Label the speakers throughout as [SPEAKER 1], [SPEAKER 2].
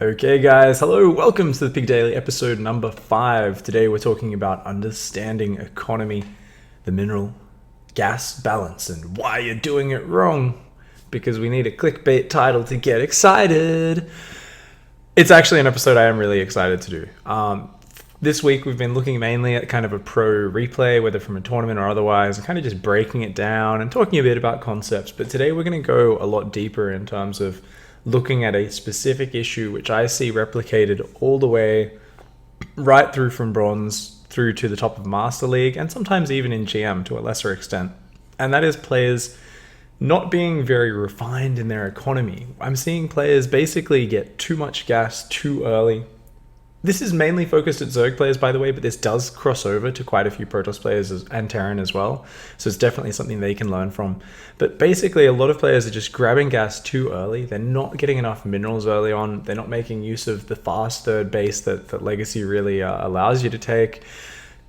[SPEAKER 1] Okay guys, hello, welcome to the Pig Daily episode number 5. Today we're talking about understanding economy, the mineral gas balance, and why you're doing it wrong. Because we need a clickbait title to get excited. It's actually an episode I am really excited to do. This week we've been looking mainly at kind of a pro replay, whether from a tournament or otherwise, and kind of just breaking it down and talking a bit about concepts. But today we're going to go a lot deeper in terms of looking at a specific issue which I see replicated all the way right through from bronze through to the top of Master League and sometimes even in GM to a lesser extent. And that is players not being very refined in their economy. I'm seeing players basically get too much gas too early. This is mainly focused at Zerg players, by the way, but this does cross over to quite a few Protoss players and Terran as well. So it's definitely something they can learn from. But basically, a lot of players are just grabbing gas too early. They're not getting enough minerals early on. They're not making use of the fast third base that Legacy really allows you to take.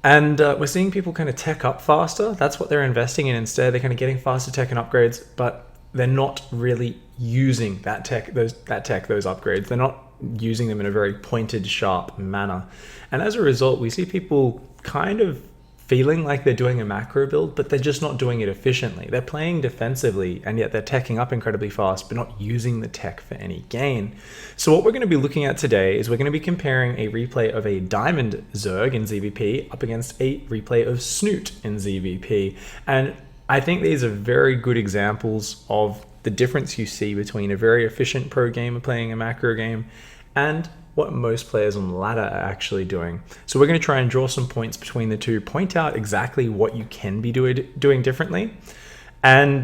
[SPEAKER 1] And we're seeing people kind of tech up faster. That's what they're investing in instead. They're kind of getting faster tech and upgrades, but they're not really using that tech, those upgrades. They're not using them in a very pointed, sharp manner. And as a result, we see people kind of feeling like they're doing a macro build, but they're just not doing it efficiently. They're playing defensively, and yet they're teching up incredibly fast, but not using the tech for any gain. So what we're going to be looking at today is we're going to be comparing a replay of a Diamond Zerg in ZVP up against a replay of Snoot in ZVP. And I think these are very good examples of the difference you see between a very efficient pro gamer playing a macro game and what most players on the ladder are actually doing. So we're going to try and draw some points between the two, point out exactly what you can be doing differently, and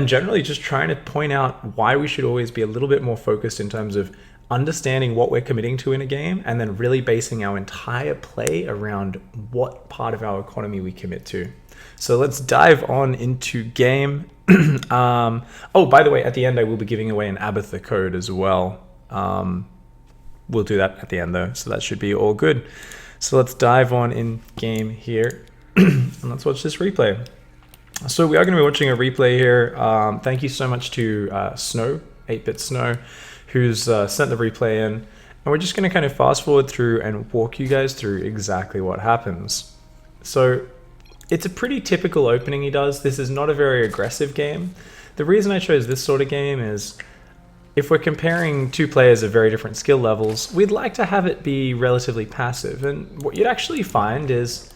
[SPEAKER 1] generally just trying to point out why we should always be a little bit more focused in terms of understanding what we're committing to in a game and then really basing our entire play around what part of our economy we commit to. So let's dive on into game. Oh, by the way, at the end I will be giving away an Abatha code as well. We'll do that at the end though, so that should be all good. So let's dive on in game here and let's watch this replay. So we are going to be watching a replay here. Thank you so much to Snow, 8-Bit Snow, who's sent the replay in. And we're just going to kind of fast forward through and walk you guys through exactly what happens. So it's a pretty typical opening he does. This is not a very aggressive game. The reason I chose this sort of game is if we're comparing two players of very different skill levels, we'd like to have it be relatively passive. And what you'd actually find is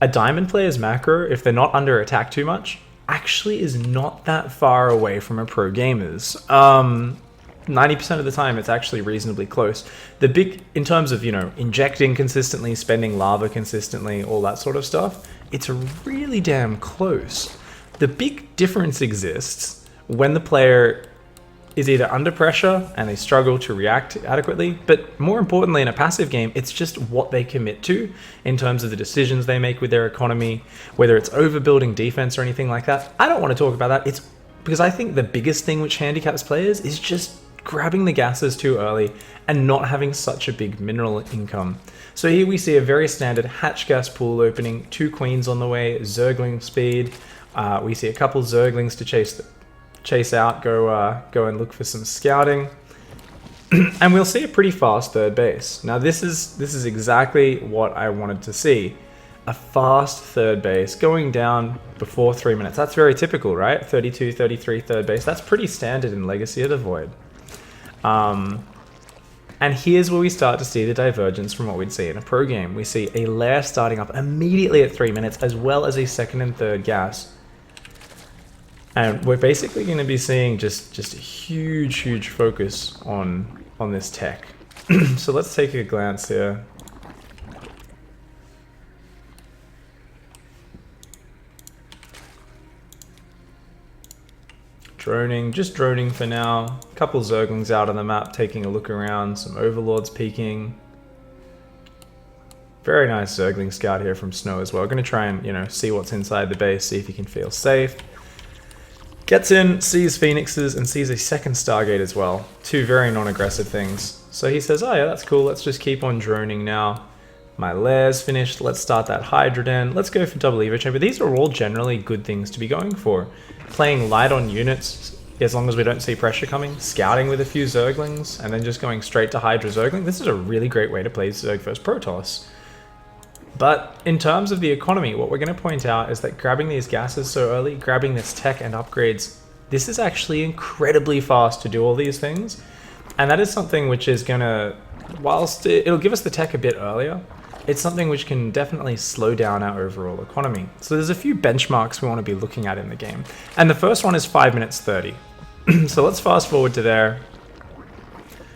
[SPEAKER 1] a Diamond player's macro, if they're not under attack too much, actually is not that far away from a pro gamer's. 90% of the time, it's actually reasonably close. The big, in terms of, injecting consistently, spending lava consistently, all that sort of stuff, it's really damn close. The big difference exists when the player is either under pressure and they struggle to react adequately, but more importantly in a passive game, it's just what they commit to in terms of the decisions they make with their economy, whether it's overbuilding defense or anything like that. I don't want to talk about that. It's because I think the biggest thing which handicaps players is just grabbing the gases too early and not having such a big mineral income. So here we see a very standard hatch gas pool opening, 2 queens on the way, Zergling speed. We see a couple Zerglings to chase out, go and look for some scouting. And we'll see a pretty fast third base. Now this is exactly what I wanted to see. A fast third base going down before 3 minutes. That's very typical, right? 32, 33 third base. That's pretty standard in Legacy of the Void. And here's where we start to see the divergence from what we'd see in a pro game. We see a lair starting up immediately at 3 minutes, as well as a second and third gas. And we're basically going to be seeing just a huge focus on this tech. So let's take a glance here. Just droning for now. A couple Zerglings out on the map taking a look around, some Overlords peeking. Very nice Zergling scout here from Snow as well. We're going to try and, see what's inside the base, see if he can feel safe. Gets in, sees Phoenixes, and sees a second Stargate as well. 2 very non-aggressive things. So he says, oh yeah, that's cool, let's just keep on droning now. My lair's finished, let's start that Hydra Den, let's go for double Evo Chamber. These are all generally good things to be going for. Playing light on units as long as we don't see pressure coming, scouting with a few Zerglings, and then just going straight to Hydra Zergling. This is a really great way to play Zerg vs Protoss. But in terms of the economy, what we're going to point out is that grabbing these gases so early, grabbing this tech and upgrades, this is actually incredibly fast to do all these things. And that is something which is going to, whilst it'll give us the tech a bit earlier, it's something which can definitely slow down our overall economy. So there's a few benchmarks we want to be looking at in the game. And the first one is 5 minutes 30. So let's fast forward to there.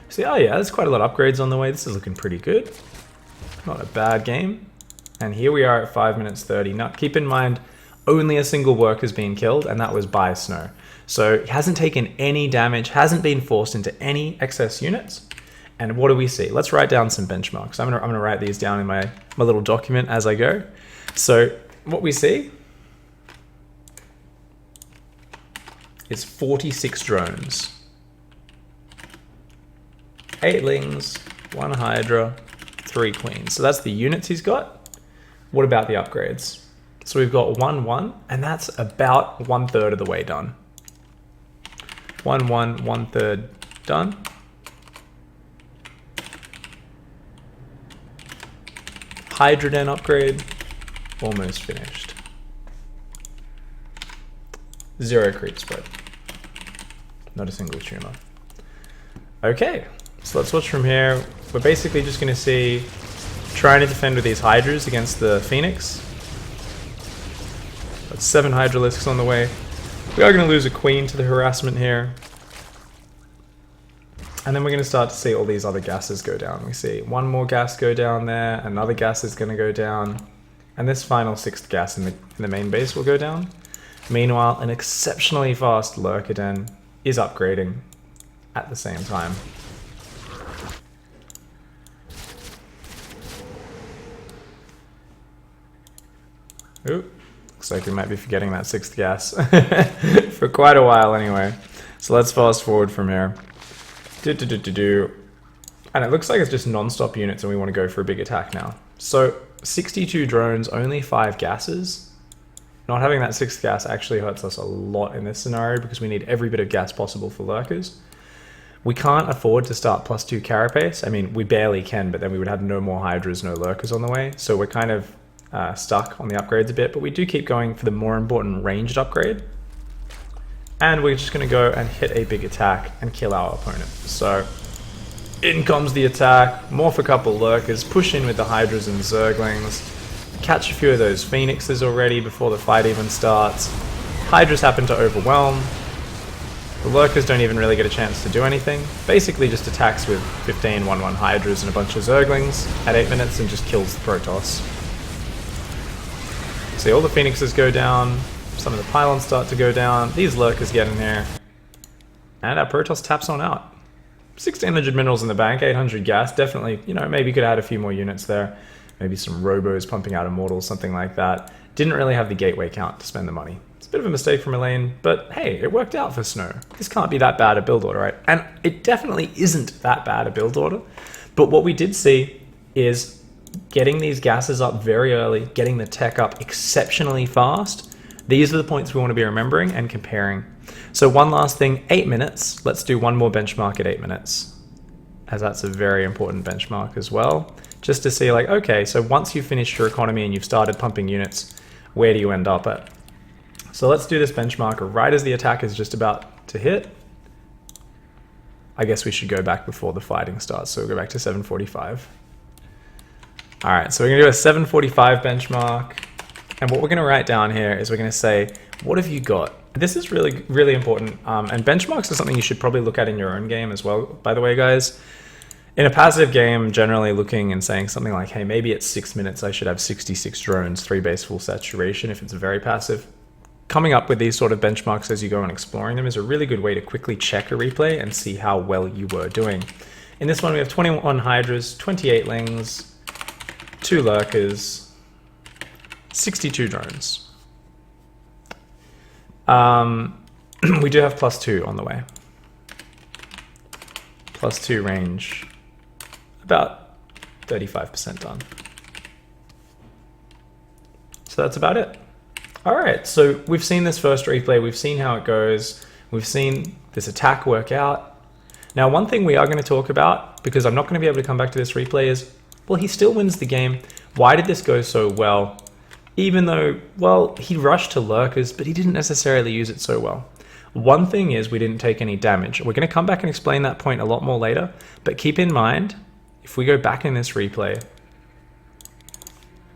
[SPEAKER 1] See, oh yeah, there's quite a lot of upgrades on the way. This is looking pretty good. Not a bad game. And here we are at 5 minutes 30. Now keep in mind, only a single worker's been killed, and that was by Snow. So he hasn't taken any damage, hasn't been forced into any excess units. And what do we see? Let's write down some benchmarks. I'm gonna write these down in my little document as I go. So what we see is 46 drones, 8 lings, 1 hydra, 3 queens. So that's the units he's got. What about the upgrades? So we've got 1-1, and that's about 1/3 of the way done. 1-1, 1/3 done. Hydrogen upgrade, almost finished. 0 creep spread. Not a single tumor. Okay, so let's watch from here. We're basically just going to see trying to defend with these Hydras against the Phoenix. That's 7 Hydralisks on the way. We are going to lose a Queen to the Harassment here. And then we're going to start to see all these other gases go down. We see one more gas go down there, another gas is going to go down, and this final 6th gas in the main base will go down. Meanwhile, an exceptionally fast Lurker Den is upgrading at the same time. Ooh, looks like we might be forgetting that 6th gas for quite a while anyway. So let's fast forward from here. And it looks like it's just non-stop units and we want to go for a big attack now. So 62 drones, only 5 gases. Not having that 6th gas actually hurts us a lot in this scenario because we need every bit of gas possible for lurkers. We can't afford to start +2 carapace. I mean, we barely can, but then we would have no more hydras, no lurkers on the way. So we're kind of stuck on the upgrades a bit, but we do keep going for the more important ranged upgrade. And we're just going to go and hit a big attack and kill our opponent. So in comes the attack, morph a couple lurkers, push in with the hydras and zerglings, catch a few of those phoenixes already before the fight even starts. Hydras happen to overwhelm. The lurkers don't even really get a chance to do anything. Basically just attacks with 15 1/1 hydras and a bunch of zerglings at 8 minutes and just kills the Protoss. See, all the phoenixes go down. Some of the pylons start to go down. These lurkers get in here. And our Protoss taps on out. 1600 minerals in the bank, 800 gas. Definitely, you know, maybe you could add a few more units there. Maybe some robos pumping out immortals, something like that. Didn't really have the gateway count to spend the money. It's a bit of a mistake from Elaine, but hey, it worked out for Snow. This can't be that bad a build order, right? And it definitely isn't that bad a build order. But what we did see is getting these gases up very early, getting the tech up exceptionally fast. These are the points we want to be remembering and comparing. So one last thing, 8 minutes. Let's do one more benchmark at 8 minutes, as that's a very important benchmark as well. Just to see like, okay, so once you've finished your economy and you've started pumping units, where do you end up at? So let's do this benchmark right as the attack is just about to hit. I guess we should go back before the fighting starts. So we'll go back to 745. All right, so we're gonna do a 745 benchmark. And what we're going to write down here is we're going to say, what have you got? This is really, really important. And benchmarks are something you should probably look at in your own game as well, by the way, guys. In a passive game, generally looking and saying something like, hey, maybe at 6 minutes I should have 66 drones, 3 base full saturation if it's very passive. Coming up with these sort of benchmarks as you go and exploring them is a really good way to quickly check a replay and see how well you were doing. In this one, we have 21 hydras, 28 lings, 2 lurkers, 62 drones. We do have +2 on the way. +2 range, about 35% done. So that's about it. All right, so we've seen this first replay. We've seen how it goes. We've seen this attack work out. Now, one thing we are going to talk about, because I'm not going to be able to come back to this replay, is, well, he still wins the game. Why did this go so well? Even though, well, he rushed to lurkers, but he didn't necessarily use it so well. One thing is we didn't take any damage. We're going to come back and explain that point a lot more later, but keep in mind, if we go back in this replay,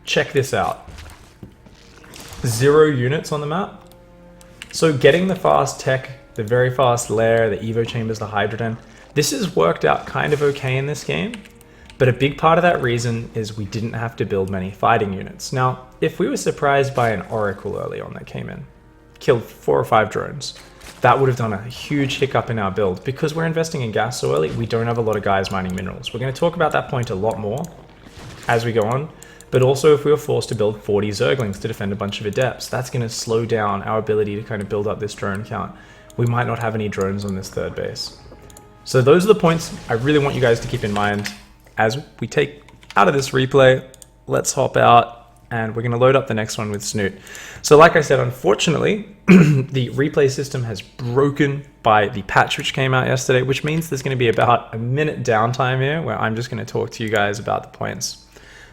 [SPEAKER 1] check this out. 0 units on the map. So getting the fast tech, the very fast lair, the evo chambers, the hydrogen, this has worked out kind of okay in this game, but a big part of that reason is we didn't have to build many fighting units. Now, if we were surprised by an oracle early on that came in, killed 4 or 5 drones, that would have done a huge hiccup in our build. Because we're investing in gas so early, we don't have a lot of guys mining minerals. We're going to talk about that point a lot more as we go on, but also if we were forced to build 40 zerglings to defend a bunch of adepts, that's going to slow down our ability to kind of build up this drone count. We might not have any drones on this 3rd base. So those are the points I really want you guys to keep in mind as we take out of this replay. Let's hop out and we're going to load up the next one with Snoot. So like I said, unfortunately, the replay system has broken by the patch which came out yesterday, which means there's going to be about a minute downtime here where I'm just going to talk to you guys about the points.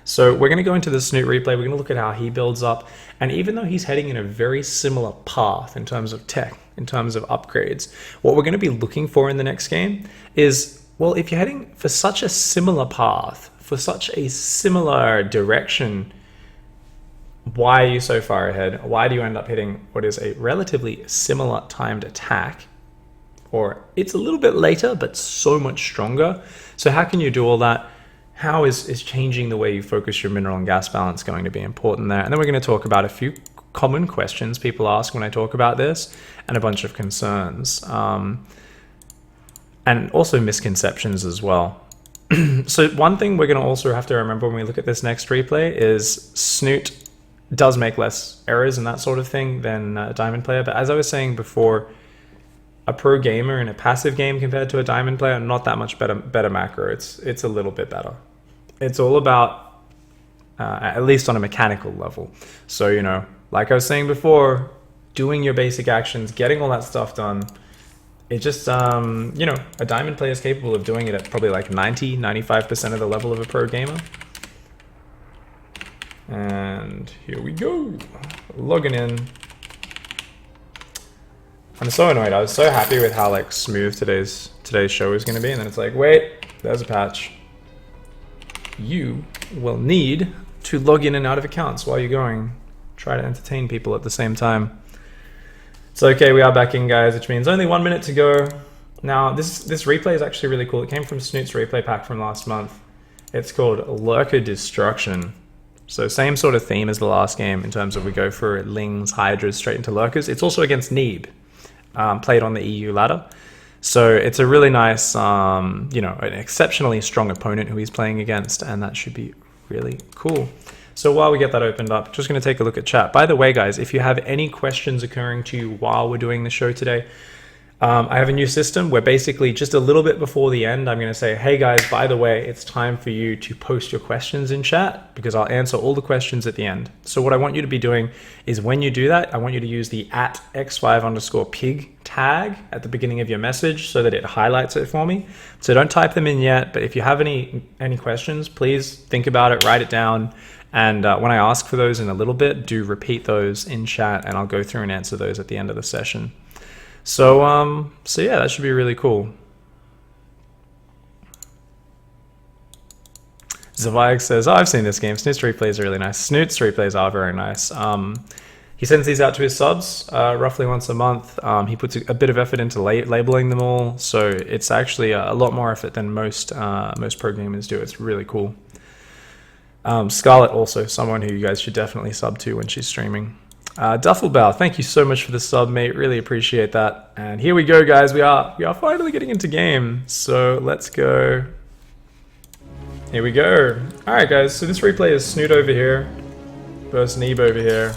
[SPEAKER 1] So we're going to go into the Snoot replay, we're going to look at how he builds up, and even though he's heading in a very similar path in terms of tech, in terms of upgrades, what we're going to be looking for in the next game is, well, if you're heading for such a similar path, for such a similar direction, why are you so far ahead? Why do you end up hitting what is a relatively similar timed attack? Or it's a little bit later, but so much stronger. So how can you do all that? How is changing the way you focus your mineral and gas balance going to be important there? And then we're going to talk about a few common questions people ask when I talk about this, and a bunch of concerns. And also misconceptions as well. So one thing we're going to also have to remember when we look at this next replay is Snoot does make less errors and that sort of thing than a diamond player. But as I was saying before, a pro gamer in a passive game compared to a diamond player, not that much better macro. It's a little bit better. It's all about, at least on a mechanical level. So, you know, like I was saying before, doing your basic actions, getting all that stuff done. It just, you know, a diamond player is capable of doing it at probably like 95% of the level of a pro gamer. And here we go, logging in. I'm so annoyed. I was so happy with how like smooth today's show is going to be, and then it's like, wait, there's a patch. You will need to log in and out of accounts while you're going. Try to entertain people at the same time. It's okay, we are back in, guys, which means only 1 minute to go. Now, this replay is actually really cool. It came from Snoot's replay pack from last month. It's called Lurker Destruction. So same sort of theme as the last game in terms of we go for Lings, Hydras, straight into Lurkers. It's also against Neeb, played on the EU ladder. So it's a really nice, you know, an exceptionally strong opponent who he's playing against, and that should be really cool. So while we get that opened up, just going to take a look at chat. By the way, guys, if you have any questions occurring to you while we're doing the show today, I have a new system where basically just a little bit before the end, I'm going to say, hey guys, by the way, it's time for you to post your questions in chat because I'll answer all the questions at the end. So what I want you to be doing is when you do that, I want you to use the @x5_pig tag at the beginning of your message so that it highlights it for me. So don't type them in yet, but if you have any questions, please think about it, write it down. And when I ask for those in a little bit, do repeat those in chat and I'll go through and answer those at the end of the session. So yeah, that should be really cool. Zavayek says, oh, I've seen this game. Snoot's replays are really nice. Snoot's replays are very nice. He sends these out to his subs roughly once a month. He puts a bit of effort into labeling them all. So it's actually a lot more effort than most pro gamers do. It's really cool. Scarlett also, someone who you guys should definitely sub to when she's streaming. Duffelbow, thank you so much for the sub, mate. Really appreciate that. And here we go, guys. We are finally getting into game. So let's go. Here we go. All right, guys. So this replay is Snoot over here versus Neeb over here.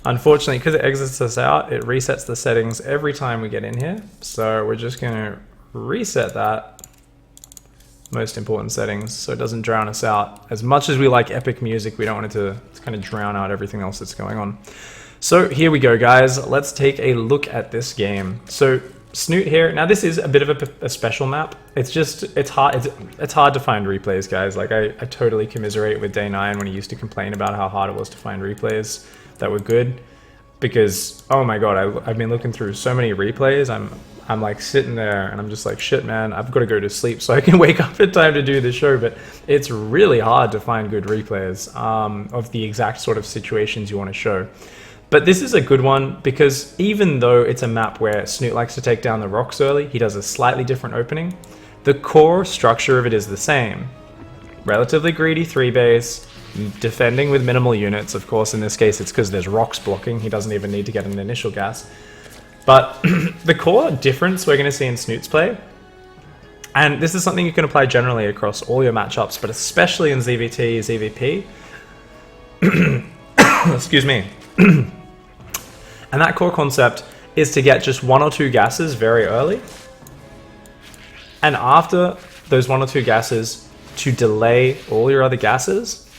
[SPEAKER 1] Unfortunately, because it exits us out, it resets the settings every time we get in here. So we're just gonna reset that. Most important settings so it doesn't drown us out. As much as we like epic music, we don't want it to kind of drown out everything else that's going on. So here we go, guys. Let's take a look at this game. So Snoot here. Now this is a bit of a special map. It's hard to find replays, guys. Like I totally commiserate with Day 9 when he used to complain about how hard it was to find replays that were good. Because, oh my god, I've been looking through so many replays. I'm like sitting there and I'm just like, shit, man, I've got to go to sleep so I can wake up in time to do the show. But it's really hard to find good replays of the exact sort of situations you want to show. But this is a good one because even though it's a map where Snoot likes to take down the rocks early, he does a slightly different opening. The core structure of it is the same. Relatively greedy 3-base, defending with minimal units. Of course, in this case, it's because there's rocks blocking. He doesn't even need to get an initial gas. But the core difference we're going to see in Snoot's play, and this is something you can apply generally across all your matchups, but especially in ZVT, ZVP, excuse me, and that core concept is to get just 1 or 2 gases very early, and after those 1 or 2 gases, to delay all your other gases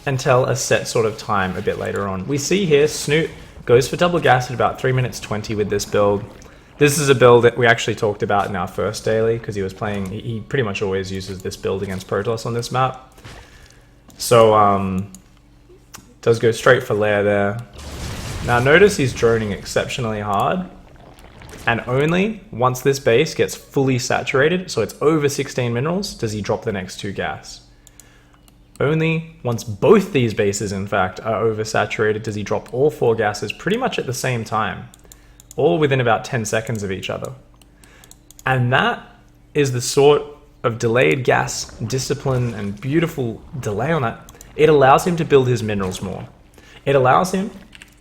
[SPEAKER 1] until a set sort of time a bit later on. We see here Snoot goes for double gas at about 3 minutes 20 with this build. This is a build that we actually talked about in our first daily because he was playing, he pretty much always uses this build against Protoss on this map. So, does go straight for lair there. Now notice he's droning exceptionally hard, and only once this base gets fully saturated, so it's over 16 minerals, does he drop the next 2 gas. Only once both these bases, in fact, are oversaturated does he drop all 4 gases pretty much at the same time, all within about 10 seconds of each other. And that is the sort of delayed gas discipline and beautiful delay on that. It allows him to build his minerals more. It allows him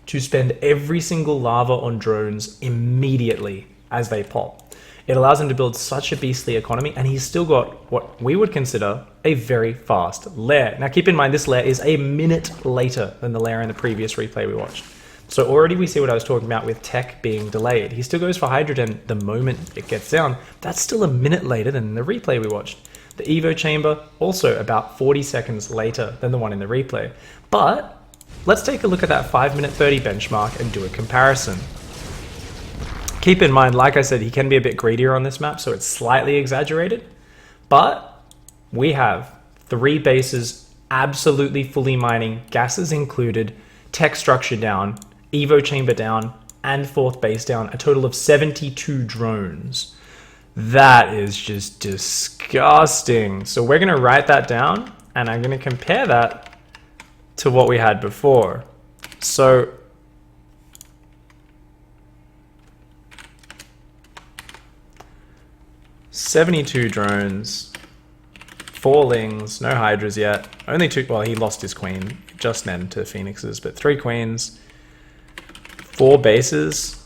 [SPEAKER 1] to spend every single lava on drones immediately as they pop. It allows him to build such a beastly economy, and he's still got what we would consider a very fast lair. Now keep in mind, this lair is a minute later than the lair in the previous replay we watched. So already we see what I was talking about with tech being delayed. He still goes for hydrogen the moment it gets down. That's still a minute later than the replay we watched. The Evo chamber, also about 40 seconds later than the one in the replay. But let's take a look at that 5-minute 30 benchmark and do a comparison. Keep in mind, like I said, he can be a bit greedier on this map, so it's slightly exaggerated. But we have 3 bases absolutely fully mining, gases included, tech structure down, Evo chamber down, and 4th base down, a total of 72 drones. That is just disgusting. So we're going to write that down, and I'm going to compare that to what we had before. So $72 drones, 4 lings, no hydras yet, only 2, well, he lost his queen just then to phoenixes, but 3 queens, 4 bases,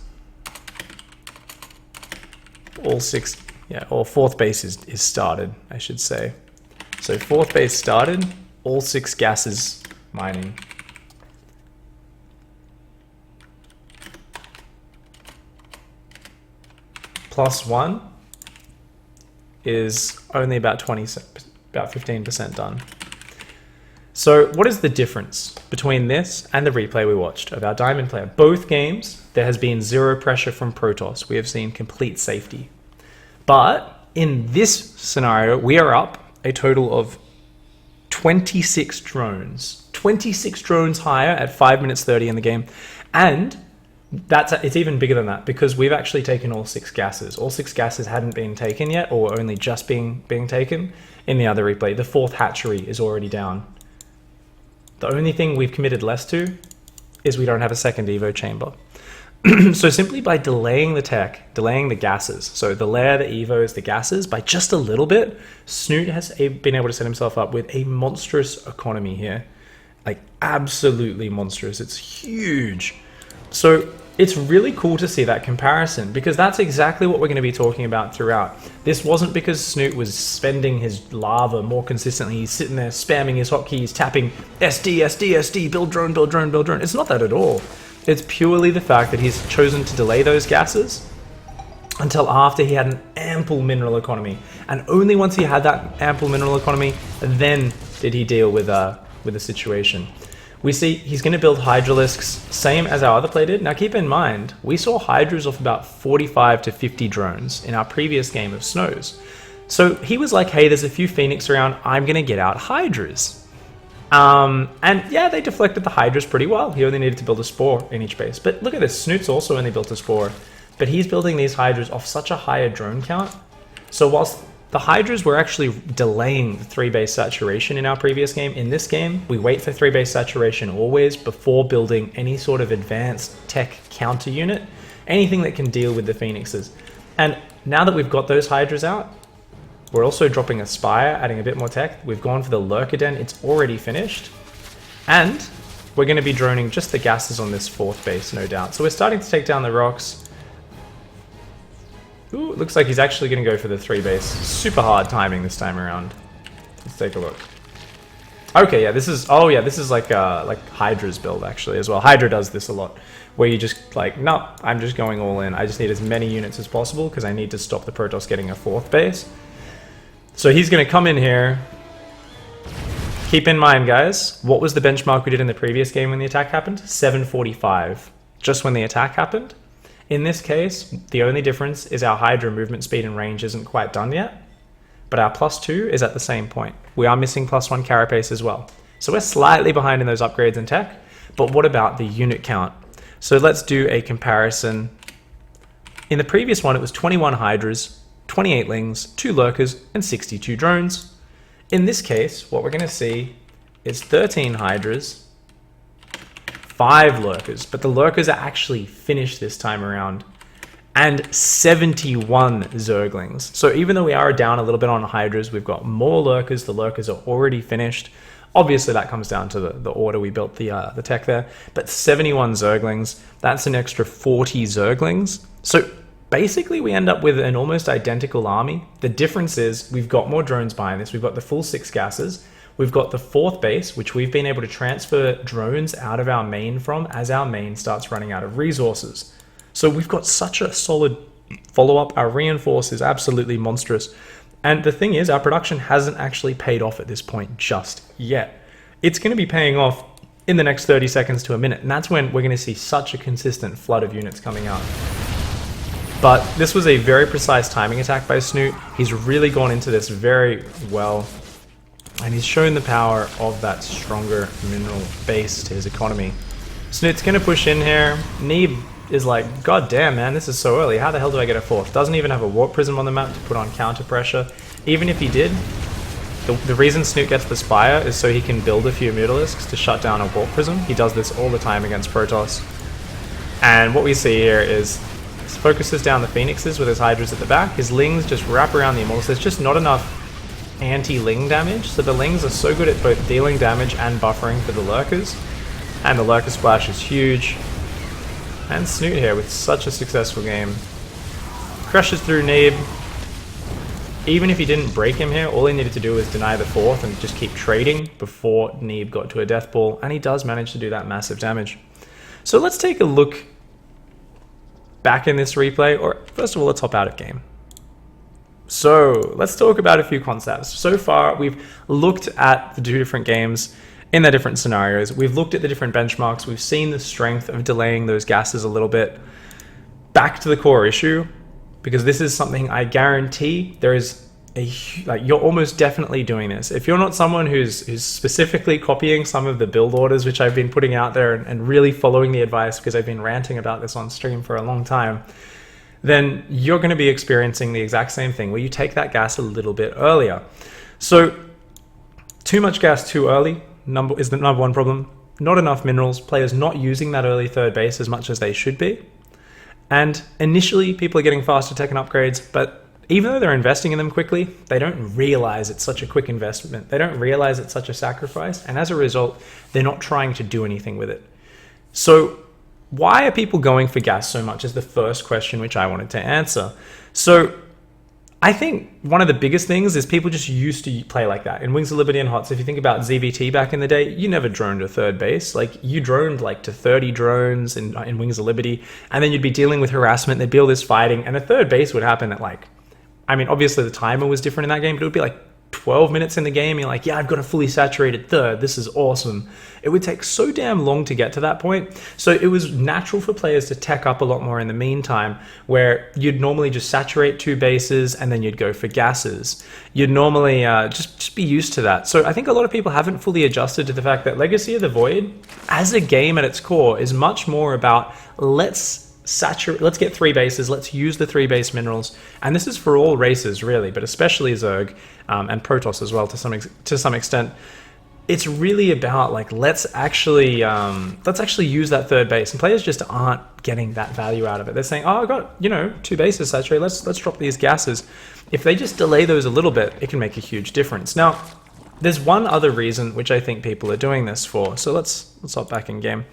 [SPEAKER 1] all 6, yeah, or 4th base is started, I should say. So 4th base started, all 6 gases mining. +1 is only about 15% done. So what is the difference between this and the replay we watched of our Diamond player? Both games, there has been 0 pressure from Protoss. We have seen complete safety. But in this scenario, we are up a total of 26 drones. 26 drones higher at 5 minutes 30 in the game. And it's even bigger than that because we've actually taken all 6 gases. All 6 gases hadn't been taken yet, or only just being taken in the other replay. The 4th hatchery is already down. The only thing we've committed less to is we don't have a 2nd Evo chamber. So simply by delaying the tech, delaying the gases, so the lair, the Evos, the gases, by just a little bit, Snoot has been able to set himself up with a monstrous economy here. Like, absolutely monstrous. It's huge. So it's really cool to see that comparison, because that's exactly what we're going to be talking about throughout. This wasn't because Snoot was spending his lava more consistently. He's sitting there spamming his hotkeys, tapping SD, SD, SD, build drone, build drone, build drone. It's not that at all. It's purely the fact that he's chosen to delay those gases until after he had an ample mineral economy. And only once he had that ample mineral economy, then did he deal with the situation. We see he's going to build Hydralisks, same as our other player did. Now keep in mind, we saw Hydras off about 45 to 50 drones in our previous game of Snows. So he was like, hey, there's a few Phoenix around, I'm going to get out Hydras. And yeah, they deflected the Hydras pretty well. He only needed to build a Spore in each base. But look at this, Snoot's also only built a Spore. But he's building these Hydras off such a higher drone count. So whilst the Hydras were actually delaying the 3-base saturation in our previous game, in this game, we wait for 3-base saturation always before building any sort of advanced tech counter unit, anything that can deal with the Phoenixes. And now that we've got those Hydras out, we're also dropping a Spire, adding a bit more tech. We've gone for the Lurker Den, it's already finished. And we're going to be droning just the gases on this 4th base, no doubt. So we're starting to take down the rocks. Ooh, it looks like he's actually going to go for the 3-base. Super hard timing this time around. Let's take a look. Okay, yeah, this is like Hydra's build actually as well. Hydra does this a lot, where you just like, no, I'm just going all in. I just need as many units as possible because I need to stop the Protoss getting a 4th base. So he's going to come in here. Keep in mind, guys, what was the benchmark we did in the previous game when the attack happened? 745, just when the attack happened. In this case, the only difference is our Hydra movement speed and range isn't quite done yet, but our +2 is at the same point. We are missing +1 carapace as well. So we're slightly behind in those upgrades in tech, but what about the unit count? So let's do a comparison. In the previous one, it was 21 Hydras, 28 Lings, 2 Lurkers, and 62 drones. In this case, what we're going to see is 13 Hydras, 5 Lurkers, but the Lurkers are actually finished this time around, and 71 Zerglings. So even though we are down a little bit on Hydras, we've got more Lurkers. The Lurkers are already finished. Obviously, that comes down to the order we built the tech there, but 71 Zerglings, that's an extra 40 Zerglings. So basically, we end up with an almost identical army. The difference is we've got more drones behind this. We've got the full 6 gases. We've got the 4th base, which we've been able to transfer drones out of our main from as our main starts running out of resources. So we've got such a solid follow-up. Our reinforce is absolutely monstrous. And the thing is, our production hasn't actually paid off at this point just yet. It's going to be paying off in the next 30 seconds to a minute, and that's when we're going to see such a consistent flood of units coming out. But this was a very precise timing attack by Snoot. He's really gone into this very well. And he's shown the power of that stronger mineral base to his economy. Snoot's going to push in here. Neeb is like, god damn, man, this is so early. How the hell do I get a 4th? Doesn't even have a warp prism on the map to put on counter pressure. Even if he did, the reason Snoot gets the Spire is so he can build a few Mutalisks to shut down a warp prism. He does this all the time against Protoss. And what we see here is he focuses down the Phoenixes with his Hydras at the back. His Lings just wrap around the Immortals. There's just not enough anti-Ling damage, so the Lings are so good at both dealing damage and buffering for the Lurkers, and the Lurker Splash is huge. And Snoot here with such a successful game. Crushes through Neeb. Even if he didn't break him here, all he needed to do was deny the 4th and just keep trading before Neeb got to a death ball, and he does manage to do that massive damage. So let's take a look back in this replay, or first of all, let's hop out of game. So let's talk about a few concepts. So far, we've looked at the 2 different games in their different scenarios. We've looked at the different benchmarks. We've seen the strength of delaying those gases a little bit. Back to the core issue, because this is something I guarantee there is you're almost definitely doing this. If you're not someone who's specifically copying some of the build orders, which I've been putting out there and really following the advice, because I've been ranting about this on stream for a long time, then you're going to be experiencing the exact same thing where you take that gas a little bit earlier. So too much gas too early is the number 1 problem. Not enough minerals, players not using that early 3rd base as much as they should be. And initially people are getting faster tech and upgrades, but even though they're investing in them quickly, they don't realize it's such a quick investment. They don't realize it's such a sacrifice, and as a result, they're not trying to do anything with it. So why are people going for gas so much is the first question which I wanted to answer. So I think one of the biggest things is people just used to play like that. In Wings of Liberty and HOTS, if you think about ZVT back in the day, you never droned a 3rd base. Like, you droned like to 30 drones in Wings of Liberty, and then you'd be dealing with harassment, there'd be all this fighting, and a 3rd base would happen at like, I mean, obviously the timer was different in that game, but it would be like 12 minutes in the game, you're like, yeah, I've got a fully saturated third. This is awesome. It would take so damn long to get to that point. So it was natural for players to tech up a lot more in the meantime, where you'd normally just saturate 2 bases and then you'd go for gases. You'd normally just be used to that. So I think a lot of people haven't fully adjusted to the fact that Legacy of the Void, as a game at its core, is much more about let's get 3 bases, let's use the 3 base minerals, and this is for all races really, but especially Zerg and Protoss as well to some extent. It's really about like let's actually use that 3rd base, and players just aren't getting that value out of it. They're saying, oh, I got 2 bases saturated, let's drop these gases. If they just delay those a little bit, it can make a huge difference. Now there's one other reason which I think people are doing this for, so let's hop back in game.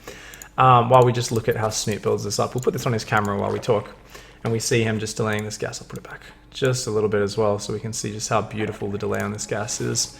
[SPEAKER 1] While we just look at how Snoot builds this up. We'll put this on his camera while we talk, and we see him just delaying this gas. I'll put it back just a little bit as well so we can see just how beautiful the delay on this gas is.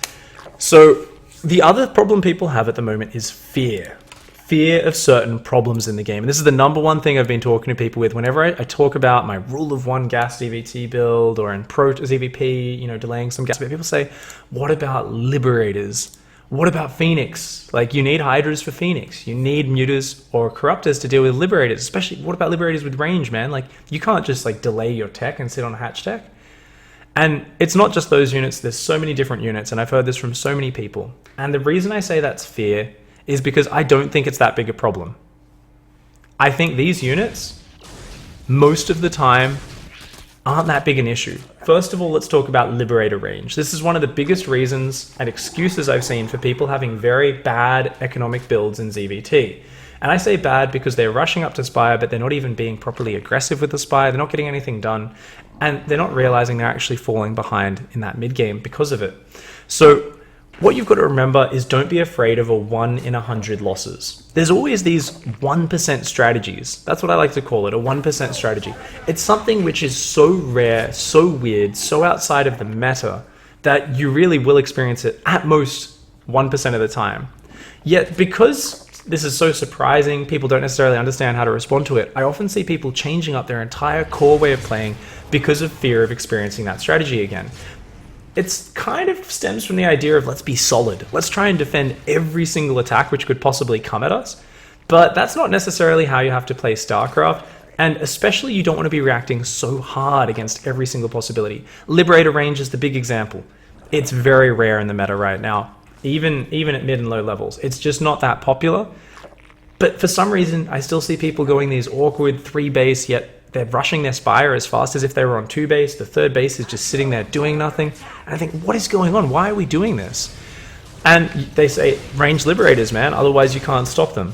[SPEAKER 1] So the other problem people have at the moment is fear. Fear of certain problems in the game. And this is the #1 thing I've been talking to people with whenever I talk about my rule of 1 gas DVT build, or in Pro ZVP, delaying some gas. But people say, what about Liberators? What about Phoenix? Like, you need Hydras for Phoenix. You need Mutas or Corruptors to deal with Liberators. Especially, what about Liberators with range, man? Like, you can't just like delay your tech and sit on a hatch tech. And it's not just those units. There's so many different units, and I've heard this from so many people. And the reason I say that's fear is because I don't think it's that big a problem. I think these units, most of the time, aren't that big an issue. First of all, let's talk about Liberator Range. This is one of the biggest reasons and excuses I've seen for people having very bad economic builds in ZVT. And I say bad because they're rushing up to Spire, but they're not even being properly aggressive with the Spire. They're not getting anything done, and they're not realizing they're actually falling behind in that mid game because of it. So what you've got to remember is don't be afraid of a 1 in 100 losses. There's always these 1% strategies. That's what I like to call it, a 1% strategy. It's something which is so rare, so weird, so outside of the meta that you really will experience it at most 1% of the time. Yet because this is so surprising, people don't necessarily understand how to respond to it, I often see people changing up their entire core way of playing because of fear of experiencing that strategy again. It's kind of stems from the idea of let's be solid. Let's try and defend every single attack which could possibly come at us. But that's not necessarily how you have to play StarCraft. And especially you don't want to be reacting so hard against every single possibility. Liberator Range is the big example. It's very rare in the meta right now, even at mid and low levels. It's just not that popular. But for some reason, I still see people going these awkward 3 base, yet they're rushing their Spire as fast as if they were on 2 base. The 3rd base is just sitting there doing nothing. And I think, what is going on? Why are we doing this? And they say, range Liberators, man. Otherwise, you can't stop them.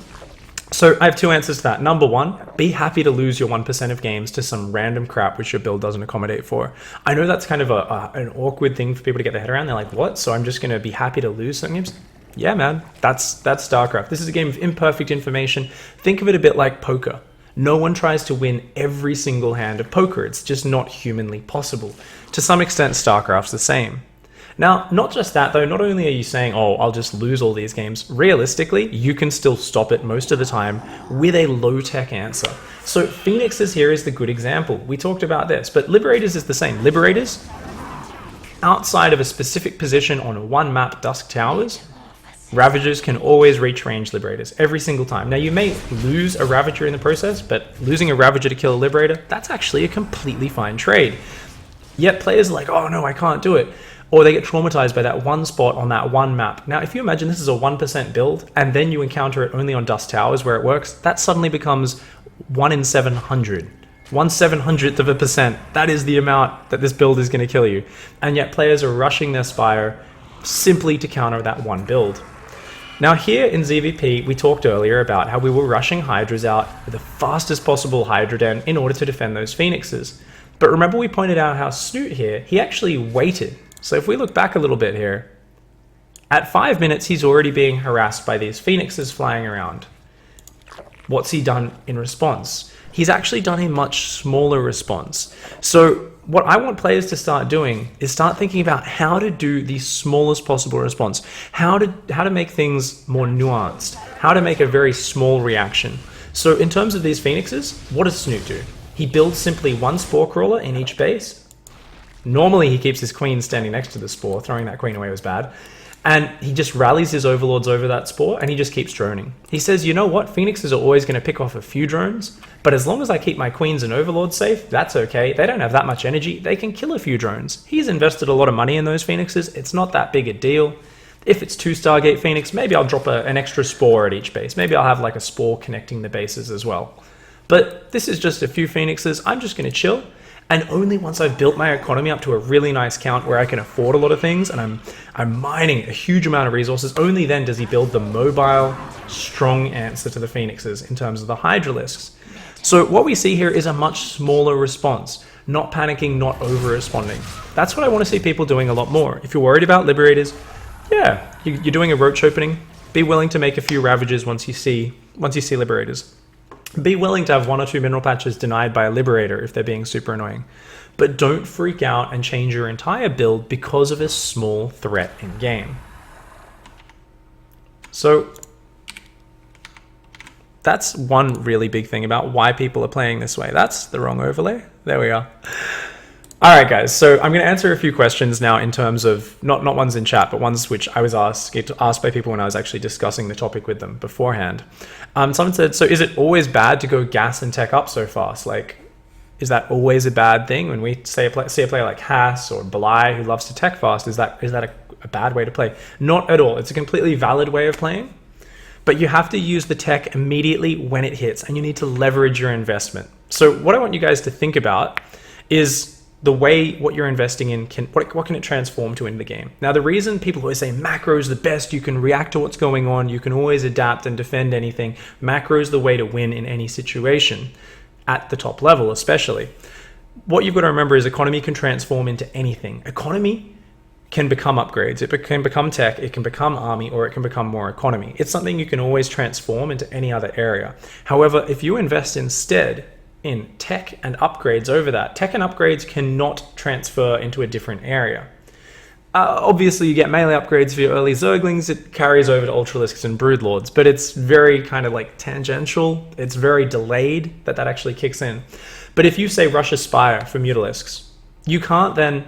[SPEAKER 1] So I have 2 answers to that. #1, be happy to lose your 1% of games to some random crap which your build doesn't accommodate for. I know that's kind of an awkward thing for people to get their head around. They're like, what? So I'm just going to be happy to lose some games? Yeah, man. That's StarCraft. This is a game of imperfect information. Think of it a bit like poker. No one tries to win every single hand of poker. It's just not humanly possible. To some extent, StarCraft's the same. Now, not just that though, not only are you saying, oh, I'll just lose all these games, realistically, you can still stop it most of the time with a low-tech answer. So Phoenixes here is the good example. We talked about this, but Liberators is the same. Liberators, outside of a specific position on one map, Dusk Towers, Ravagers can always reach range Liberators every single time. Now you may lose a Ravager in the process, but losing a Ravager to kill a Liberator, that's actually a completely fine trade. Yet players are like, oh no, I can't do it. Or they get traumatized by that one spot on that one map. Now if you imagine this is a 1% build, and then you encounter it only on Dusk Towers where it works, that suddenly becomes 1 in 700. 1/700th of a percent. That is the amount that this build is going to kill you. And yet players are rushing their Spire simply to counter that one build. Now here in ZVP, we talked earlier about how we were rushing Hydras out with the fastest possible Hydra den in order to defend those Phoenixes. But remember we pointed out how Snoot here, he actually waited. So if we look back a little bit here, at 5 minutes he's already being harassed by these Phoenixes flying around. What's he done in response? He's actually done a much smaller response. So what I want players to start doing is start thinking about how to do the smallest possible response, how to make things more nuanced, how to make a very small reaction. So in terms of these Phoenixes, what does Snoot do? He builds simply one Spore Crawler in each base. Normally he keeps his queen standing next to the spore. Throwing that queen away was bad. And he just rallies his overlords over that spore and he just keeps droning. He says, you know what? Phoenixes are always going to pick off a few drones, but as long as I keep my queens and overlords safe, that's okay. They don't have that much energy. They can kill a few drones. He's invested a lot of money in those Phoenixes. It's not that big a deal. If it's 2 Stargate Phoenix, maybe I'll drop an extra spore at each base. Maybe I'll have like a spore connecting the bases as well. But this is just a few Phoenixes. I'm just going to chill. And only once I've built my economy up to a really nice count where I can afford a lot of things and I'm mining a huge amount of resources, only then does he build the mobile, strong answer to the Phoenixes in terms of the Hydralisks. So what we see here is a much smaller response. Not panicking, not over-responding. That's what I want to see people doing a lot more. If you're worried about Liberators, yeah, you're doing a roach opening. Be willing to make a few Ravages once you see Liberators. Be willing to have 1 or 2 mineral patches denied by a Liberator if they're being super annoying. But don't freak out and change your entire build because of a small threat in game. So that's one really big thing about why people are playing this way. That's the wrong overlay. There we are. All right, guys. So I'm going to answer a few questions now in terms of not ones in chat, but ones which I was asked by people when I was actually discussing the topic with them beforehand. Someone said, so is it always bad to go gas and tech up so fast? Like, is that always a bad thing? When we see a player like Haas or Belai who loves to tech fast, is that a bad way to play? Not at all. It's a completely valid way of playing, but you have to use the tech immediately when it hits, and you need to leverage your investment. So what I want you guys to think about is the way what you're investing in what can it transform to in the game. Now, the reason people always say macro is the best, you can react to what's going on, you can always adapt and defend anything. Macro is the way to win in any situation, at the top level especially. What you've got to remember is economy can transform into anything. Economy can become upgrades, it can become tech, it can become army, or it can become more economy. It's something you can always transform into any other area. However, if you invest instead in tech and upgrades over that, tech and upgrades cannot transfer into a different area. Obviously, you get melee upgrades for your early Zerglings, it carries over to Ultralisks and Broodlords, but it's very kind of like tangential, it's very delayed that actually kicks in. But if you say rush a Spire for Mutalisks, you can't then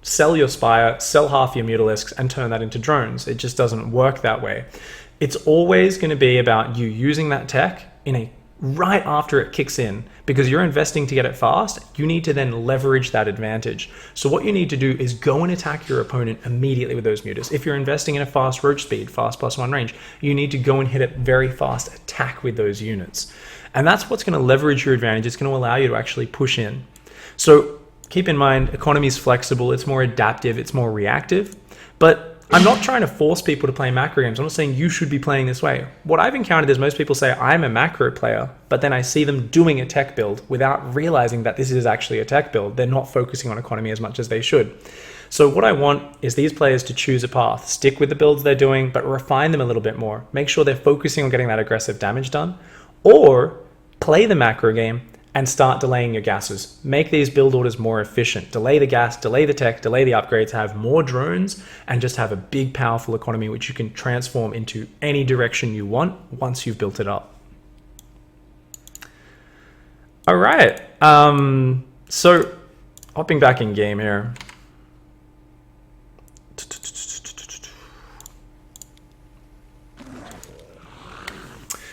[SPEAKER 1] sell your Spire, sell half your Mutalisks, and turn that into drones. It just doesn't work that way. It's always going to be about you using that tech right after it kicks in, because you're investing to get it fast. You need to then leverage that advantage. So what you need to do is go and attack your opponent immediately with those mutas. If you're investing in a fast roach speed, fast +1 range, you need to go and hit it very fast, attack with those units. And that's what's going to leverage your advantage. It's going to allow you to actually push in. So keep in mind, economy is flexible, it's more adaptive, it's more reactive, but I'm not trying to force people to play macro games. I'm not saying you should be playing this way. What I've encountered is most people say, I'm a macro player, but then I see them doing a tech build without realizing that this is actually a tech build. They're not focusing on economy as much as they should. So what I want is these players to choose a path, stick with the builds they're doing, but refine them a little bit more. Make sure they're focusing on getting that aggressive damage done, or play the macro game and start delaying your gases. Make these build orders more efficient. Delay the gas, delay the tech, delay the upgrades, have more drones, and just have a big, powerful economy which you can transform into any direction you want once you've built it up. All right. So hopping back in game here.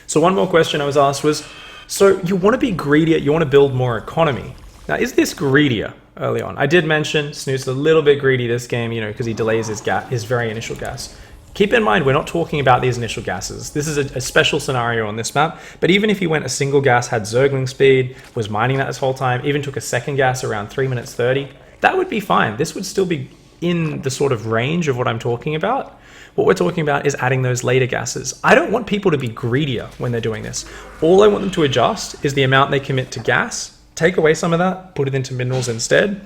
[SPEAKER 1] So one more question I was asked was, so you want to be greedier, you want to build more economy. Now, is this greedier early on? I did mention Snoot's a little bit greedy this game, because he delays his very initial gas. Keep in mind, we're not talking about these initial gases. This is a special scenario on this map, but even if he went a single gas, had Zergling speed, was mining that this whole time, even took a second gas around 3 minutes 30, that would be fine. This would still be in the sort of range of what I'm talking about. What we're talking about is adding those later gases. I don't want people to be greedier when they're doing this. All I want them to adjust is the amount they commit to gas, take away some of that, put it into minerals instead,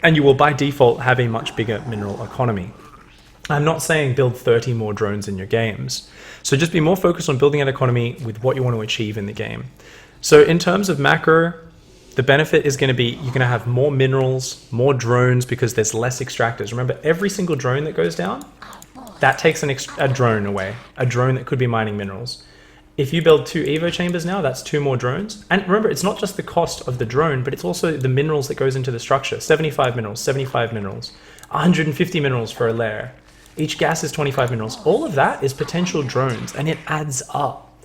[SPEAKER 1] and you will by default have a much bigger mineral economy. I'm not saying build 30 more drones in your games. So just be more focused on building an economy with what you want to achieve in the game. So in terms of macro, the benefit is going to be you're going to have more minerals, more drones, because there's less extractors. Remember, every single drone that goes down, that takes a drone away, a drone that could be mining minerals. If you build 2 Evo chambers now, that's 2 more drones. And remember, it's not just the cost of the drone, but it's also the minerals that goes into the structure. 75 minerals, 75 minerals, 150 minerals for a layer. Each gas is 25 minerals. All of that is potential drones, and it adds up.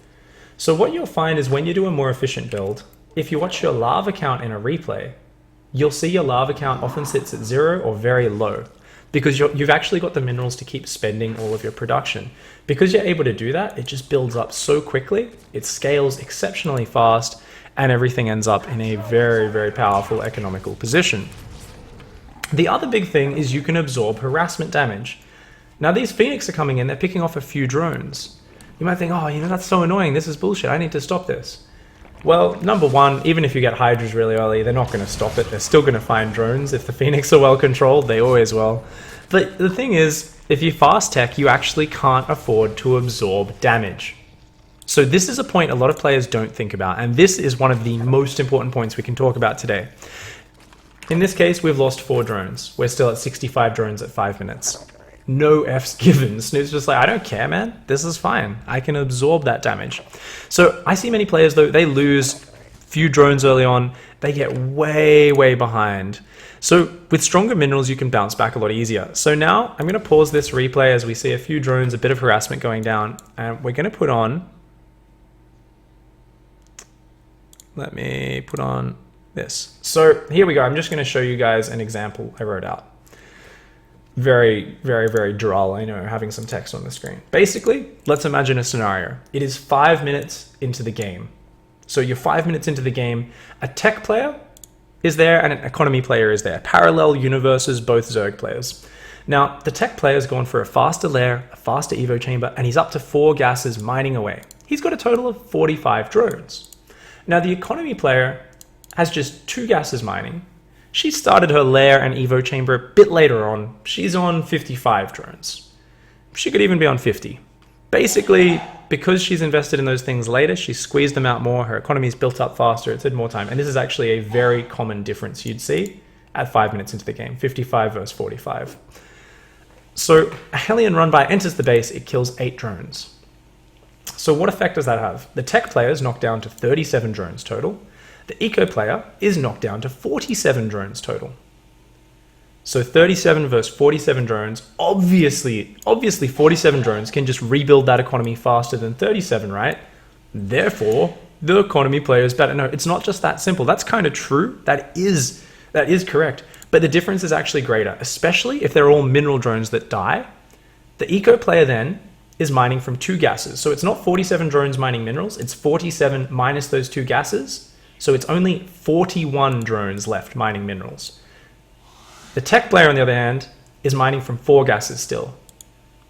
[SPEAKER 1] So what you'll find is when you do a more efficient build, if you watch your lava count in a replay, you'll see your lava count often sits at 0 or very low, because you've actually got the minerals to keep spending all of your production. Because you're able to do that, it just builds up so quickly, it scales exceptionally fast, and everything ends up in a very, very powerful economical position. The other big thing is you can absorb harassment damage. Now these Phoenix are coming in, they're picking off a few drones. You might think, oh, that's so annoying, this is bullshit, I need to stop this. Well, number one, even if you get Hydras really early, they're not going to stop it. They're still going to find drones. If the Phoenix are well controlled, they always will. But the thing is, if you fast tech, you actually can't afford to absorb damage. So this is a point a lot of players don't think about, and this is one of the most important points we can talk about today. In this case, we've lost 4 drones. We're still at 65 drones at 5 minutes. No F's given. Snoop's just like, I don't care, man. This is fine. I can absorb that damage. So I see many players, though, they lose few drones early on. They get way, way behind. So with stronger minerals, you can bounce back a lot easier. So now I'm going to pause this replay as we see a few drones, a bit of harassment going down. And we're going to put on... Let me put on this. So here we go. I'm just going to show you guys an example I wrote out. Very, very, very droll, I know, having some text on the screen. Basically, let's imagine a scenario. It is 5 minutes into the game. So you're 5 minutes into the game, a tech player is there and an economy player is there. Parallel universes, both Zerg players. Now, the tech player's gone for a faster lair, a faster Evo chamber, and he's up to 4 gases mining away. He's got a total of 45 drones. Now, the economy player has just 2 gases mining. She started her lair and Evo chamber a bit later on. She's on 55 drones. She could even be on 50. Basically, because she's invested in those things later, she squeezed them out more, her economy's built up faster, it's had more time. And this is actually a very common difference you'd see at 5 minutes into the game, 55 versus 45. So a Hellion run by enters the base, it kills 8 drones. So what effect does that have? The tech player is knocked down to 37 drones total. The eco player is knocked down to 47 drones total. So 37 versus 47 drones, obviously 47 drones can just rebuild that economy faster than 37, right? Therefore, the economy player is better. No, it's not just that simple. That's kind of true. That is correct. But the difference is actually greater, especially if they're all mineral drones that die. The eco player then is mining from 2 gases. So it's not 47 drones mining minerals, it's 47 minus those 2 gases. So it's only 41 drones left mining minerals. The tech player, on the other hand, is mining from 4 gases still.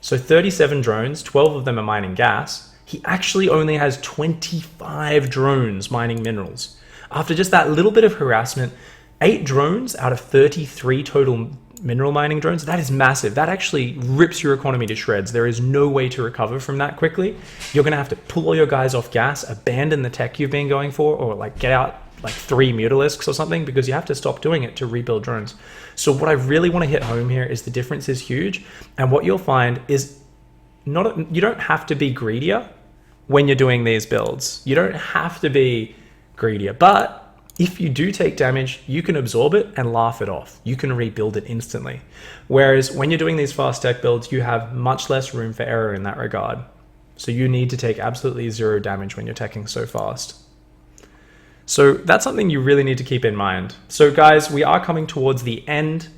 [SPEAKER 1] So 37 drones, 12 of them are mining gas. He actually only has 25 drones mining minerals. After just that little bit of harassment, 8 drones out of 33 total mineral mining drones, that is massive. That actually rips your economy to shreds. There is no way to recover from that quickly. You're going to have to pull all your guys off gas, abandon the tech you've been going for, or like get out like 3 Mutalisks or something, because you have to stop doing it to rebuild drones. So what I really want to hit home here is the difference is huge. And what you'll find is you don't have to be greedier when you're doing these builds. You don't have to be greedier, but if you do take damage, you can absorb it and laugh it off. You can rebuild it instantly. Whereas when you're doing these fast tech builds, you have much less room for error in that regard. So you need to take absolutely 0 damage when you're teching so fast. So that's something you really need to keep in mind. So guys, we are coming towards the end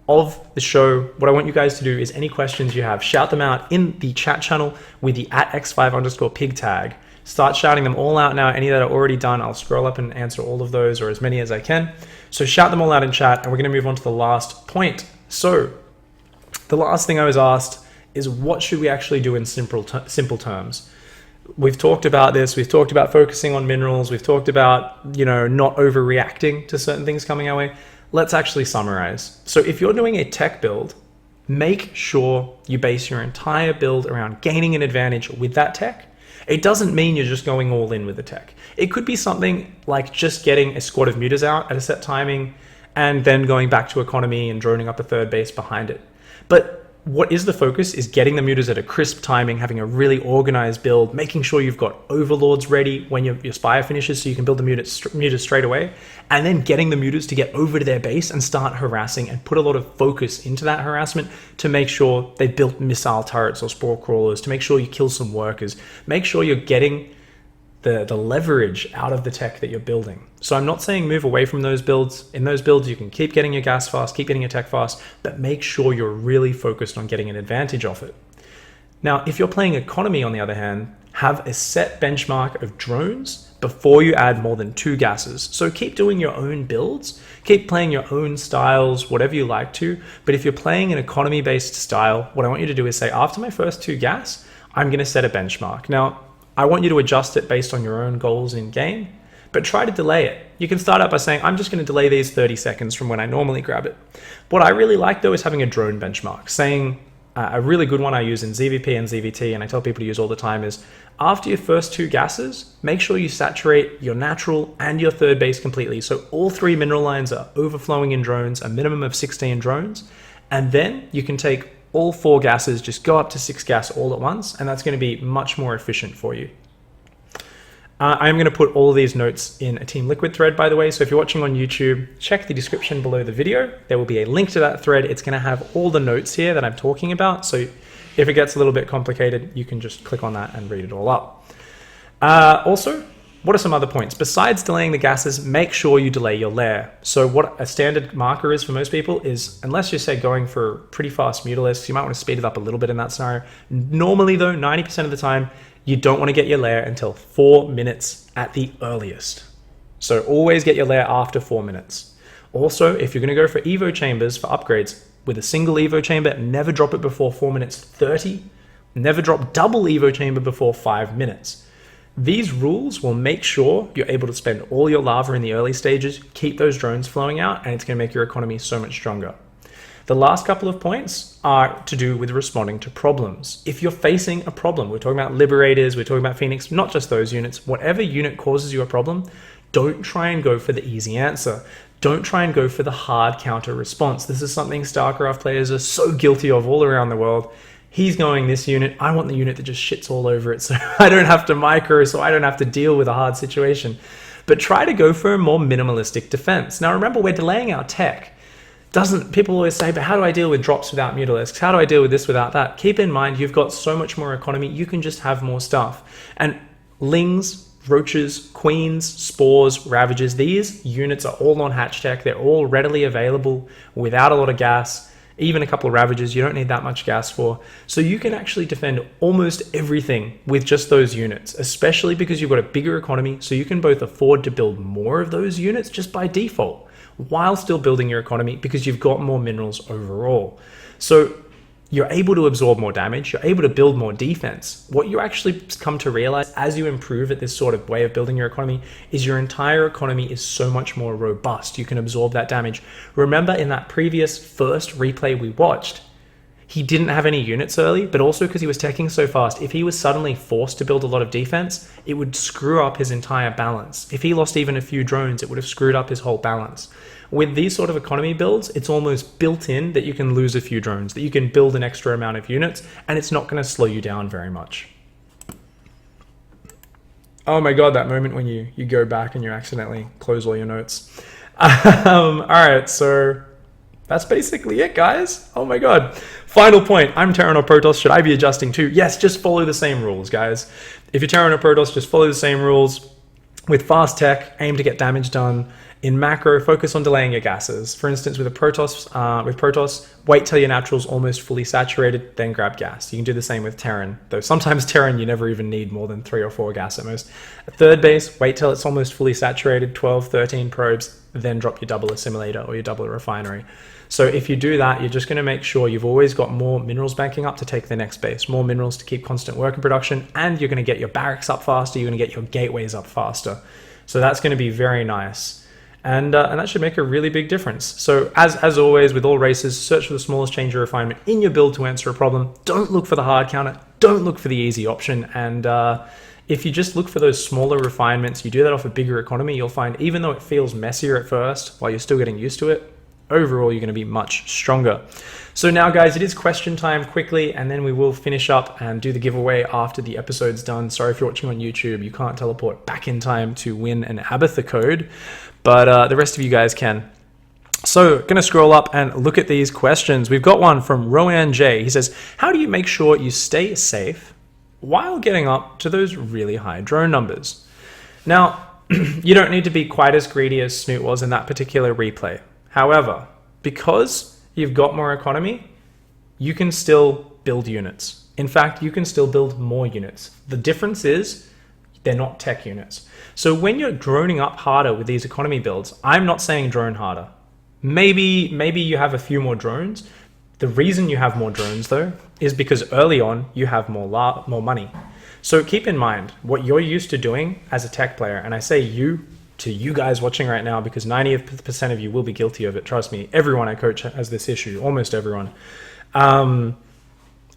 [SPEAKER 1] of the show. What I want you guys to do is any questions you have, shout them out in the chat channel with the @x5_pig tag. Start shouting them all out now. Any that are already done, I'll scroll up and answer all of those, or as many as I can. So shout them all out in chat, and we're going to move on to the last point. So the last thing I was asked is, what should we actually do in simple terms? We've talked about this. We've talked about focusing on minerals. We've talked about, not overreacting to certain things coming our way. Let's actually summarize. So if you're doing a tech build, make sure you base your entire build around gaining an advantage with that tech. It doesn't mean you're just going all in with the tech. It could be something like just getting a squad of mutas out at a set timing and then going back to economy and droning up a 3rd base behind it. But what is the focus is getting the mutas at a crisp timing, having a really organized build, making sure you've got overlords ready when your spire finishes so you can build the mutas straight away, and then getting the mutas to get over to their base and start harassing and put a lot of focus into that harassment to make sure they built missile turrets or spore crawlers, to make sure you kill some workers, make sure you're getting the leverage out of the tech that you're building. So I'm not saying move away from those builds. In those builds, you can keep getting your gas fast, keep getting your tech fast, but make sure you're really focused on getting an advantage off it. Now, if you're playing economy, on the other hand, have a set benchmark of drones before you add more than 2 gases. So keep doing your own builds, keep playing your own styles, whatever you like to. But if you're playing an economy-based style, what I want you to do is say, after my first 2 gas, I'm going to set a benchmark. Now, I want you to adjust it based on your own goals in game, but try to delay it. You can start out by saying, I'm just going to delay these 30 seconds from when I normally grab it. What I really like though is having a drone benchmark. Saying a really good one I use in ZVP and ZVT, and I tell people to use all the time, is after your first 2 gases, make sure you saturate your natural and your third base completely. So all 3 mineral lines are overflowing in drones, a minimum of 16 drones, and then you can take all 4 gases, just go up to 6 gas all at once, and that's going to be much more efficient for you. I'm going to put all of these notes in a Team Liquid thread, by the way, so if you're watching on YouTube, check the description below the video. There will be a link to that thread. It's going to have all the notes here that I'm talking about, so if it gets a little bit complicated, you can just click on that and read it all up. Also, what are some other points? Besides delaying the gases, make sure you delay your lair. So what a standard marker is for most people is, unless you're, say, going for pretty fast mutalisks, you might want to speed it up a little bit in that scenario. Normally though, 90% of the time, you don't want to get your lair until 4 minutes at the earliest. So always get your lair after 4 minutes. Also, if you're going to go for Evo chambers for upgrades, with a single Evo chamber, never drop it before 4 minutes 30. Never drop double Evo chamber before 5 minutes. These rules will make sure you're able to spend all your lava in the early stages, keep those drones flowing out, and it's going to make your economy so much stronger. The last couple of points are to do with responding to problems. If you're facing a problem, we're talking about Liberators, we're talking about Phoenix, not just those units, whatever unit causes you a problem, don't try and go for the easy answer. Don't try and go for the hard counter response. This is something StarCraft players are so guilty of all around the world. He's going this unit, I want the unit that just shits all over it so I don't have to micro, so I don't have to deal with a hard situation. But try to go for a more minimalistic defense. Now remember, we're delaying our tech. People always say, but how do I deal with drops without mutalisks? How do I deal with this without that? Keep in mind, you've got so much more economy, you can just have more stuff. And lings, roaches, queens, spores, ravages, these units are all on hatch tech. They're all readily available without a lot of gas. Even a couple of ravages, you don't need that much gas for. So you can actually defend almost everything with just those units, especially because you've got a bigger economy, so you can both afford to build more of those units just by default, while still building your economy because you've got more minerals overall. So you're able to absorb more damage, you're able to build more defense. What you actually come to realize as you improve at this sort of way of building your economy is your entire economy is so much more robust. You can absorb that damage. Remember in that previous first replay we watched, he didn't have any units early, but also because he was teching so fast, if he was suddenly forced to build a lot of defense, it would screw up his entire balance. If he lost even a few drones, it would have screwed up his whole balance. With these sort of economy builds, it's almost built in that you can lose a few drones, that you can build an extra amount of units, and it's not going to slow you down very much. Oh my god, that moment when you go back and you accidentally close all your notes. Alright, so that's basically it, guys. Oh my god. Final point. I'm Terran or Protoss. Should I be adjusting too? Yes, just follow the same rules, guys. If you're Terran or Protoss, just follow the same rules. With fast tech, aim to get damage done. In macro, focus on delaying your gases. For instance, with Protoss, wait till your natural's almost fully saturated, then grab gas. You can do the same with Terran, though sometimes Terran you never even need more than 3 or 4 gas at most. Third base, wait till it's almost fully saturated, 12, 13 probes, then drop your double assimilator or your double refinery. So if you do that, you're just going to make sure you've always got more minerals banking up to take the next base, more minerals to keep constant work and production, and you're going to get your barracks up faster, you're going to get your gateways up faster. So that's going to be very nice. And that should make a really big difference. So as always, with all races, search for the smallest change or refinement in your build to answer a problem. Don't look for the hard counter. Don't look for the easy option. And if you just look for those smaller refinements, you do that off a bigger economy, you'll find even though it feels messier at first, while you're still getting used to it, overall you're going to be much stronger. So now guys, it is question time quickly, and then we will finish up and do the giveaway after the episode's done. Sorry if you're watching on YouTube, you can't teleport back in time to win an Abatha code, but the rest of you guys can. So going to scroll up and look at these questions. We've got one from Rowan J. He says, how do you make sure you stay safe while getting up to those really high drone numbers? Now, you don't need to be quite as greedy as Snoot was in that particular replay. However, because you've got more economy, you can still build units. In fact, you can still build more units. The difference is they're not tech units. So when you're droning up harder with these economy builds, I'm not saying drone harder. Maybe you have a few more drones. The reason you have more drones though is because early on you have more money. So keep in mind what you're used to doing as a tech player, and I say you to you guys watching right now because 90% of you will be guilty of it. Trust me, everyone I coach has this issue, almost everyone,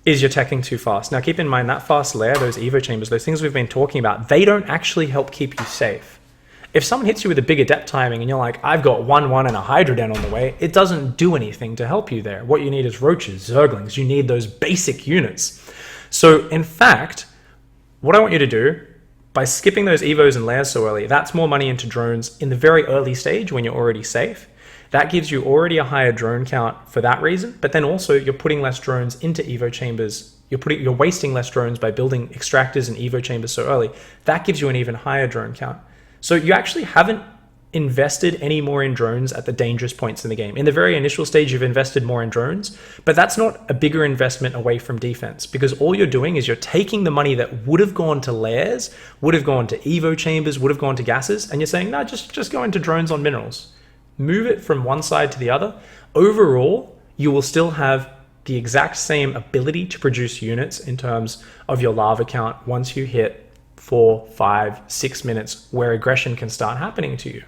[SPEAKER 1] is you're teching too fast. Now keep in mind that fast layer, those Evo chambers, those things we've been talking about, they don't actually help keep you safe. If someone hits you with a big adept timing and you're like, I've got 1-1 and a Hydroden on the way, it doesn't do anything to help you there. What you need is roaches, zerglings. You need those basic units. So in fact, what I want you to do, by skipping those Evos and layers so early, that's more money into drones in the very early stage when you're already safe. That gives you already a higher drone count for that reason, but then also you're putting less drones into Evo chambers. You're wasting less drones by building extractors and Evo chambers so early. That gives you an even higher drone count. So you actually haven't invested any more in drones at the dangerous points in the game. In the very initial stage, you've invested more in drones, but that's not a bigger investment away from defense, because all you're doing is you're taking the money that would have gone to layers, would have gone to Evo chambers, would have gone to gases, and you're saying, no, just go into drones on minerals. Move it from one side to the other. Overall, you will still have the exact same ability to produce units in terms of your lava count once you hit 4, 5, 6 minutes where aggression can start happening to you.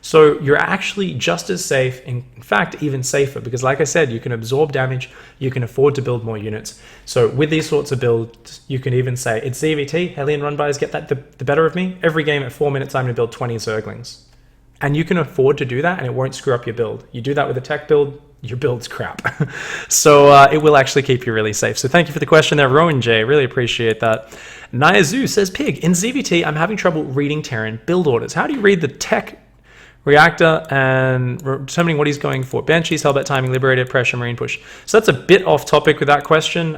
[SPEAKER 1] So you're actually just as safe, in fact, even safer, because like I said, you can absorb damage, you can afford to build more units. So with these sorts of builds, you can even say, it's ZVT, Hellion run-bys get that the better of me. Every game at 4 minutes, I'm gonna build 20 Zerglings. And you can afford to do that and it won't screw up your build. You do that with a tech build, your build's crap. So it will actually keep you really safe. So thank you for the question there, Rowan J. Really appreciate that. Nayazu says, Pig, in ZVT, I'm having trouble reading Terran build orders. How do you read the tech reactor and determining what he's going for? Banshees, Hellbat timing, Liberator, pressure, marine push. So that's a bit off topic with that question.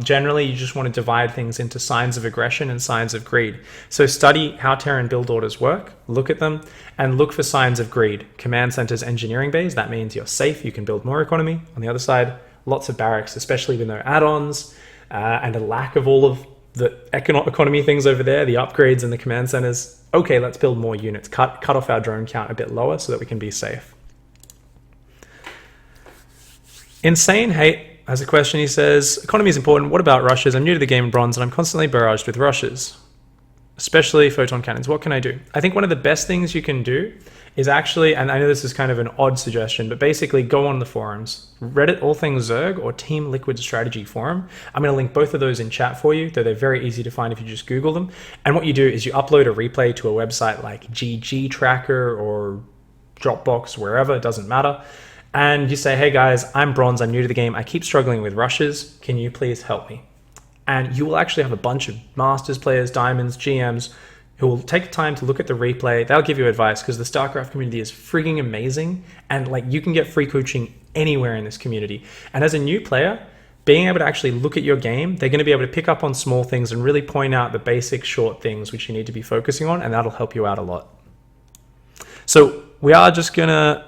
[SPEAKER 1] Generally, you just want to divide things into signs of aggression and signs of greed. So study how Terran build orders work, look at them, and look for signs of greed. Command centers, engineering bays, that means you're safe, you can build more economy. On the other side, lots of barracks, especially with no add-ons and a lack of all of the economy things over there, the upgrades and the command centers. Okay, let's build more units, cut off our drone count a bit lower so that we can be safe. Insane Hate has a question. He says, economy is important. What about rushes? I'm new to the game in bronze and I'm constantly barraged with rushes, especially photon cannons. What can I do? I think one of the best things you can do is actually, and I know this is kind of an odd suggestion, but basically go on the forums, Reddit All Things Zerg or Team Liquid Strategy forum. I'm going to link both of those in chat for you, though they're very easy to find if you just Google them. And what you do is you upload a replay to a website like GG Tracker or Dropbox, wherever, it doesn't matter. And you say, hey guys, I'm bronze, I'm new to the game, I keep struggling with rushes, can you please help me? And you will actually have a bunch of masters players, diamonds, GMs, who will take time to look at the replay. They'll give you advice because the StarCraft community is frigging amazing. And like you can get free coaching anywhere in this community. And as a new player, being able to actually look at your game, they're going to be able to pick up on small things and really point out the basic short things which you need to be focusing on. And that'll help you out a lot. So we are just going to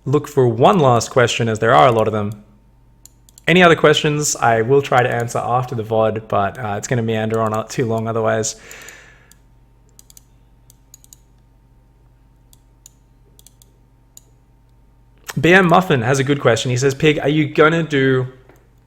[SPEAKER 1] look for one last question, as there are a lot of them. Any other questions, I will try to answer after the VOD, but it's going to meander on too long otherwise. BM Muffin has a good question. He says, Pig, are you going to do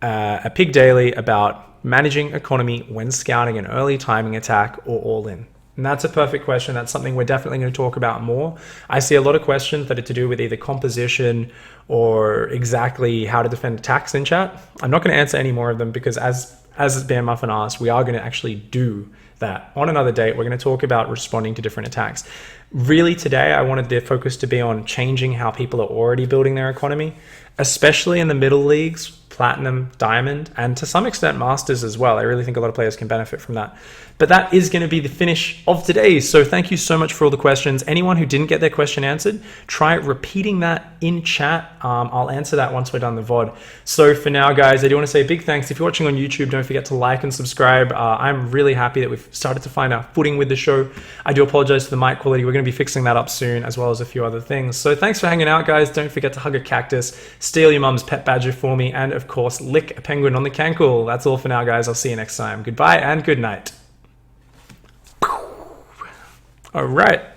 [SPEAKER 1] a Pig Daily about managing economy when scouting an early timing attack or all in? And that's a perfect question. That's something we're definitely going to talk about more. I see a lot of questions that are to do with either composition or exactly how to defend attacks in chat. I'm not going to answer any more of them because as BM Muffin asked, we are going to actually do that on another date. We're going to talk about responding to different attacks. Really today, I wanted the focus to be on changing how people are already building their economy, especially in the middle leagues, platinum, diamond, and to some extent masters as well. I really think a lot of players can benefit from that. But that is going to be the finish of today. So thank you so much for all the questions. Anyone who didn't get their question answered, try repeating that in chat. I'll answer that once we're done the VOD. So for now, guys, I do want to say a big thanks. If you're watching on YouTube, don't forget to like and subscribe. I'm really happy that we've started to find our footing with the show. I do apologize for the mic quality. We're going to be fixing that up soon, as well as a few other things. So thanks for hanging out, guys. Don't forget to hug a cactus, steal your mum's pet badger for me, and of course, lick a penguin on the cankle. That's all for now, guys. I'll see you next time. Goodbye and good night. All right.